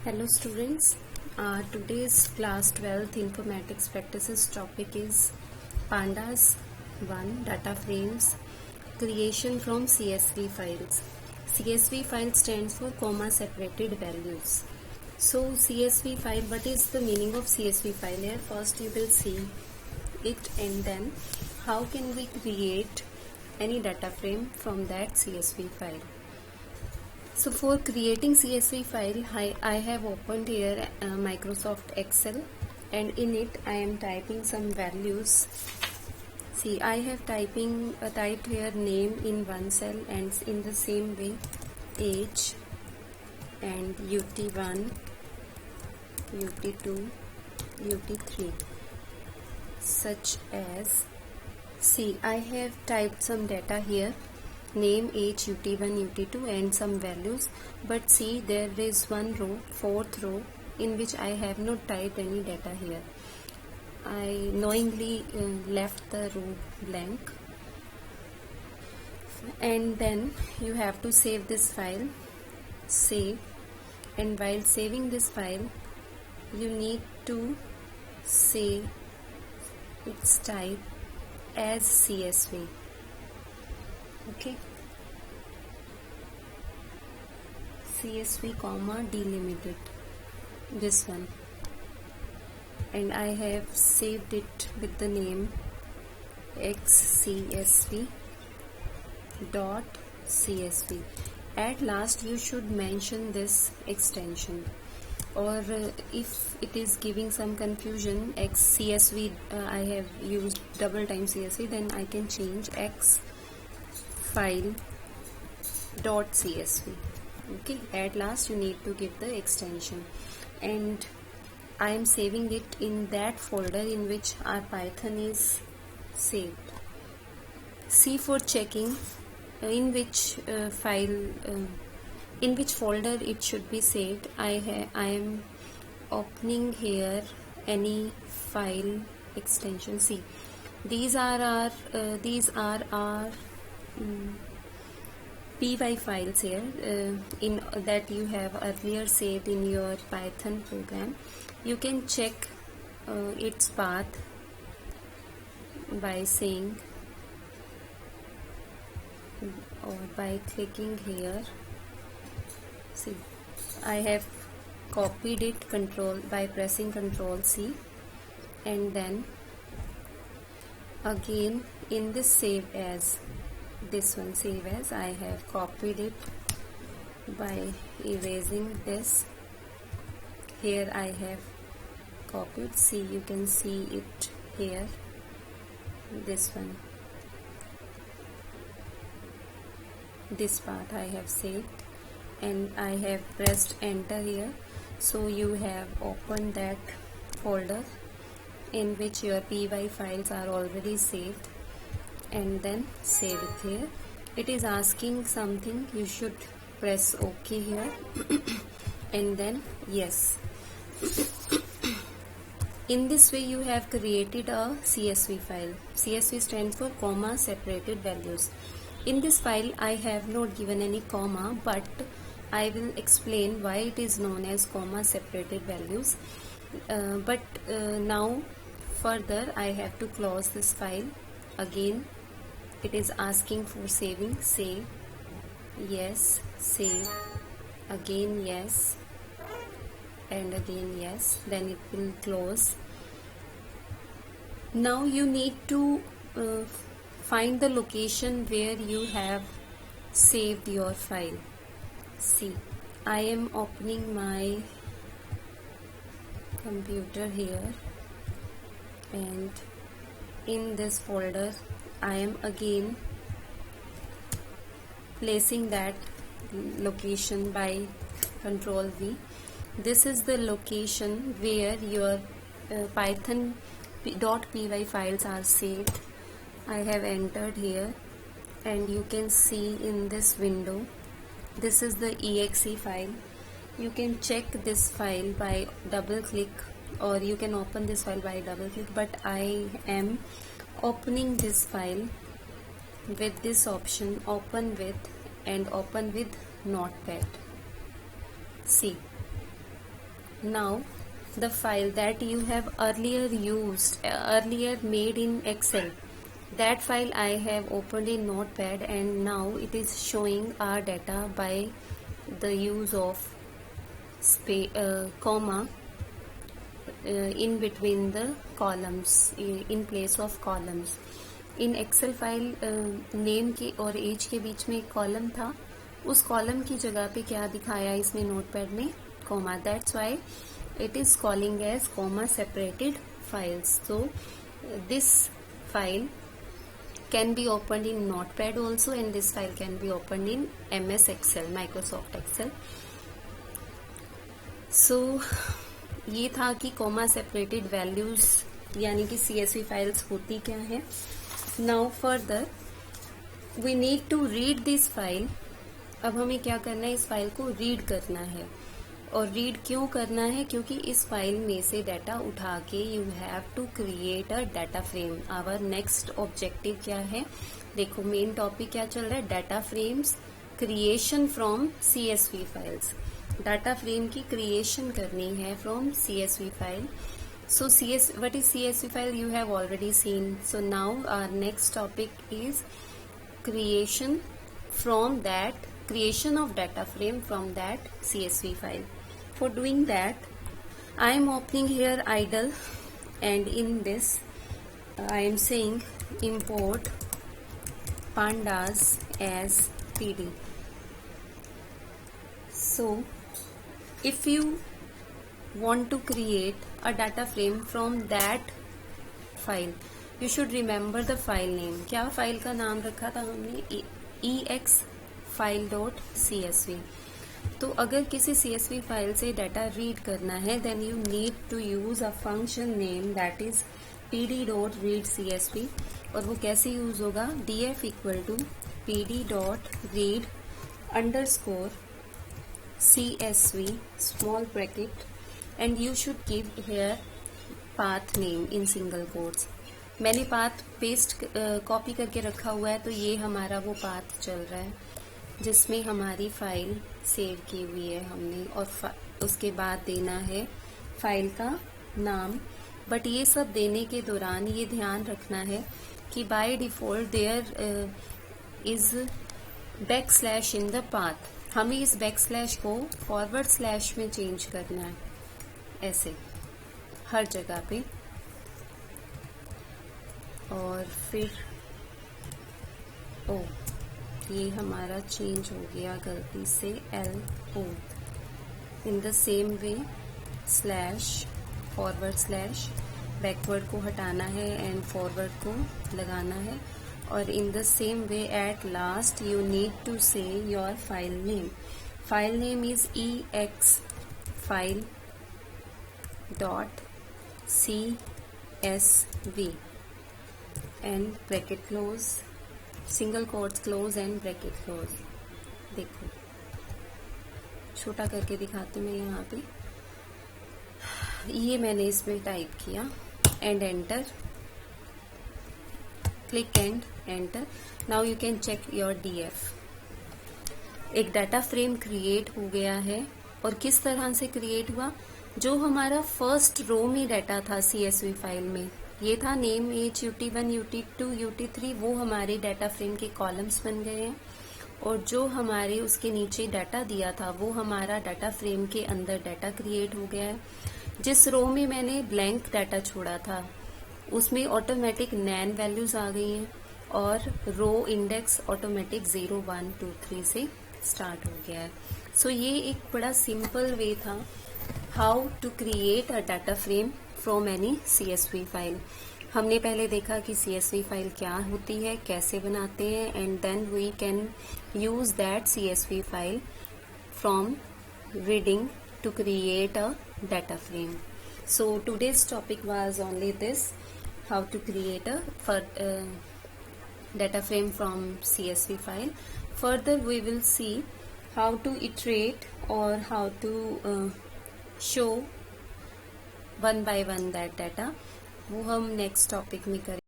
Hello students, today's class 12th informatics practices topic is Pandas 1 data frames creation from CSV files. CSV file stands for comma separated values. So CSV file, what is the meaning of CSV file here? First you will see it and then how can we create any data frame from that CSV file. So for creating CSV file, I have opened here Microsoft Excel, and in it I am typing some values. See, I have typed here name in one cell, and in the same way age and UT1, UT2, UT3, such as, see, I have typed some data here, name, age, UT1, UT2 and some values, but see there is one row, fourth row, in which I have not typed any data here. I knowingly left the row blank, and then you have to save this file, save, and while saving this file you need to say its type as CSV. Okay, CSV comma delimited, this one, and I have saved it with the name xcsv dot csv. At last you should mention this extension, or if it is giving some confusion, xcsv, I have used double time csv, then I can change x file dot csv. Okay, at last you need to give the extension, and I am saving it in that folder in which our Python is saved. C for checking in which in which folder it should be saved. I am opening here any file extension. See, these are our py files here, in that you have earlier saved in your Python program. You can check its path by saying or by clicking here. See, I have copied it by pressing Ctrl C, and then again in this save as, this one save as, I have copied it by erasing this. Here I have copied, see, you can see it here, this one, this part I have saved, and I have pressed enter here. So you have opened that folder in which your py files are already saved, and then save it here. It is asking something, you should press OK here and then yes. In this way you have created a CSV file. CSV stands for comma separated values. In this file I have not given any comma, but I will explain why it is known as comma separated values. Now further I have to close this file. Again it is asking for saving, save, yes, save, again yes, and again yes, then it will close. Now you need to find the location where you have saved your file. See, I am opening my computer here, and in this folder I am again placing that location by Ctrl V. This is the location where your Python.py files are saved. I have entered here, and you can see in this window, this is the exe file. You can check this file by double click, or you can open this file by double click, but I am opening this file with this option, open with, and open with Notepad. See, Now the file that you have earlier made in Excel, that file I have opened in Notepad, and now it is showing our data by the use of comma in between the columns, in place of columns. In Excel file name के और as के बीच में एक column था, उस column की जगह पे क्या दिखाया इसमें नोटपैड में, comma. That's why it is calling as comma separated files. So this file can be opened in Notepad also, and this file can be opened in MS Excel, Microsoft Excel. So ये था कि comma separated values यानी कि CSV files होती क्या है. Now further we need to read this file. अब हमें क्या करना है, इस फाइल को रीड करना है. और रीड क्यों करना है, क्योंकि इस फाइल में से डाटा उठा के you have to create a data frame. Our next objective क्या है, देखो मेन टॉपिक क्या चल रहा है, data frames creation from CSV files. Data frame की क्रिएशन करनी है from CSV file. So what is CSV file? You have already seen. So now our next topic is creation of data frame from that CSV file. For doing that, I am opening here idle, and in this I am saying import pandas as PD. So if you want to create a data frame from that file, you should remember the file name. क्या file का नाम रखा था हमने, exFile.csv. तो अगर किसी CSV file से डाटा रीड करना है, then you need to use a function name that is pd.readcsv. और वो कैसे यूज होगा, df equal to pd.read_csv small bracket, and you should give here path name in single quotes. मैंने path paste copy करके रखा हुआ है, तो ये हमारा वो पाथ चल रहा है जिसमें हमारी फाइल सेव की हुई है हमने, और उसके बाद देना है फाइल का नाम. बट ये सब देने के दौरान ये ध्यान रखना है कि by default there is backslash in the path. हमें इस बैकस्लैश को फॉरवर्ड स्लैश में चेंज करना है, ऐसे हर जगह पे. और फिर ये हमारा चेंज हो गया गलती से LO. In the same way slash forward slash, backward को हटाना है एंड फॉरवर्ड को लगाना है. और in the same way at last you need to say your file name. File name is exFile.csv and bracket close, single quotes close and bracket close. देखो छोटा करके दिखाती हूँ मैं यहाँ पे, ये मैंने इसमें टाइप किया and enter, click and enter. Now you can check your DF. एक डाटा फ्रेम क्रिएट हो गया है. और किस तरह से क्रिएट हुआ, जो हमारा फर्स्ट रो में डाटा था CSV फाइल में, ये था name, as, UT1, UT2, UT3, वो हमारे डाटा फ्रेम के कॉलम्स बन गए हैं. और जो हमारे उसके नीचे डाटा दिया था वो हमारा डाटा फ्रेम के अंदर डाटा क्रिएट हो गया है. जिस रो में मैंने ब्लैंक डाटा छोड़ा था उसमें ऑटोमेटिक नैन वैल्यूज आ गई हैं, और रो इंडेक्स ऑटोमेटिक 0, 1, 2, 3 से स्टार्ट हो गया है. सो ये एक बड़ा सिंपल वे था how to create a data frame from any CSV file. हमने पहले देखा कि CSV फाइल क्या होती है, कैसे बनाते हैं, and then we can use that CSV file from reading to create a data frame. So today's topic was only this, how to create a data frame from CSV file. Further we will see how to iterate or how to show one by one that data. वो हम next topic में करेंगे.